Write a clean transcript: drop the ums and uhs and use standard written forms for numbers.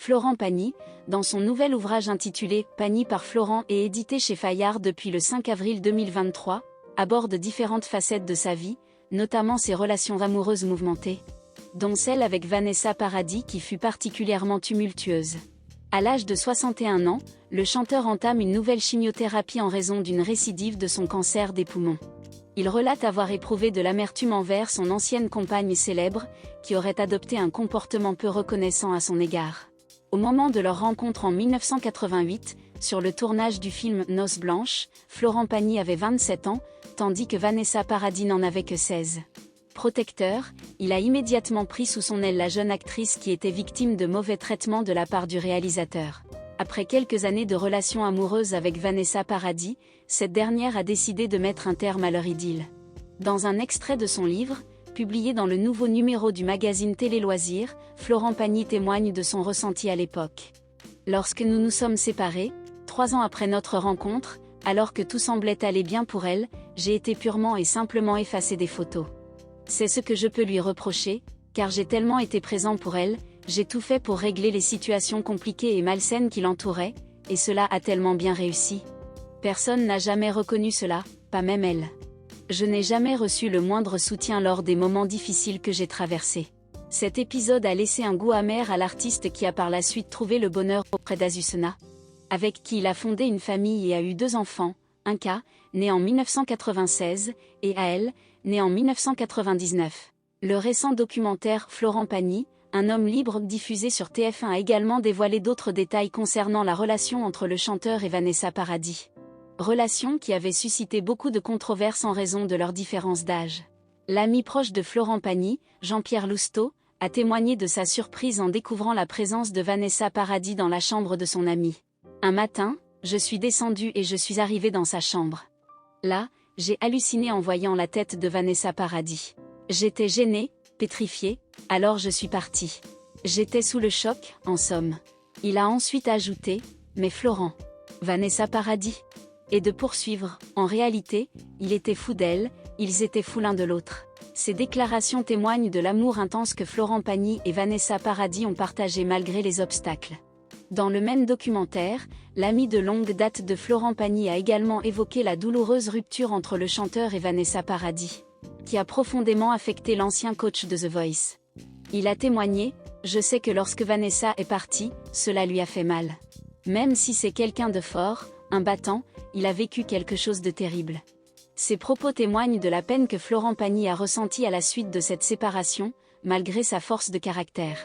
Florent Pagny, dans son nouvel ouvrage intitulé « Pagny par Florent » et édité chez Fayard depuis le 5 avril 2023, aborde différentes facettes de sa vie, notamment ses relations amoureuses mouvementées, dont celle avec Vanessa Paradis qui fut particulièrement tumultueuse. À l'âge de 61 ans, le chanteur entame une nouvelle chimiothérapie en raison d'une récidive de son cancer des poumons. Il relate avoir éprouvé de l'amertume envers son ancienne compagne célèbre, qui aurait adopté un comportement peu reconnaissant à son égard. Au moment de leur rencontre en 1988, sur le tournage du film Noces blanches, Florent Pagny avait 27 ans, tandis que Vanessa Paradis n'en avait que 16. Protecteur, il a immédiatement pris sous son aile la jeune actrice qui était victime de mauvais traitements de la part du réalisateur. Après quelques années de relations amoureuses avec Vanessa Paradis, cette dernière a décidé de mettre un terme à leur idylle. Dans un extrait de son livre, publié dans le nouveau numéro du magazine Télé Loisirs, Florent Pagny témoigne de son ressenti à l'époque. Lorsque nous nous sommes séparés, 3 ans après notre rencontre, alors que tout semblait aller bien pour elle, j'ai été purement et simplement effacer des photos. C'est ce que je peux lui reprocher, car j'ai tellement été présent pour elle, j'ai tout fait pour régler les situations compliquées et malsaines qui l'entouraient, et cela a tellement bien réussi. Personne n'a jamais reconnu cela, pas même elle. Je n'ai jamais reçu le moindre soutien lors des moments difficiles que j'ai traversés. Cet épisode a laissé un goût amer à l'artiste qui a par la suite trouvé le bonheur auprès d'Azucena, avec qui il a fondé une famille et a eu 2 enfants, Inca, né en 1996, et Ael, né en 1999. Le récent documentaire Florent Pagny, un homme libre diffusé sur TF1 a également dévoilé d'autres détails concernant la relation entre le chanteur et Vanessa Paradis. Relation qui avait suscité beaucoup de controverses en raison de leur différence d'âge. L'ami proche de Florent Pagny, Jean-Pierre Lousteau, a témoigné de sa surprise en découvrant la présence de Vanessa Paradis dans la chambre de son ami. Un matin, je suis descendu et je suis arrivé dans sa chambre. Là, j'ai halluciné en voyant la tête de Vanessa Paradis. J'étais gêné, pétrifié, alors je suis parti. J'étais sous le choc, en somme. Il a ensuite ajouté, mais Florent, Vanessa Paradis. Et de poursuivre, en réalité, il était fou d'elle, ils étaient fous l'un de l'autre. Ces déclarations témoignent de l'amour intense que Florent Pagny et Vanessa Paradis ont partagé malgré les obstacles. Dans le même documentaire, l'ami de longue date de Florent Pagny a également évoqué la douloureuse rupture entre le chanteur et Vanessa Paradis, qui a profondément affecté l'ancien coach de The Voice. Il a témoigné, « Je sais que lorsque Vanessa est partie, cela lui a fait mal. Même si c'est quelqu'un de fort, un battant, il a vécu quelque chose de terrible. » Ces propos témoignent de la peine que Florent Pagny a ressentie à la suite de cette séparation, malgré sa force de caractère.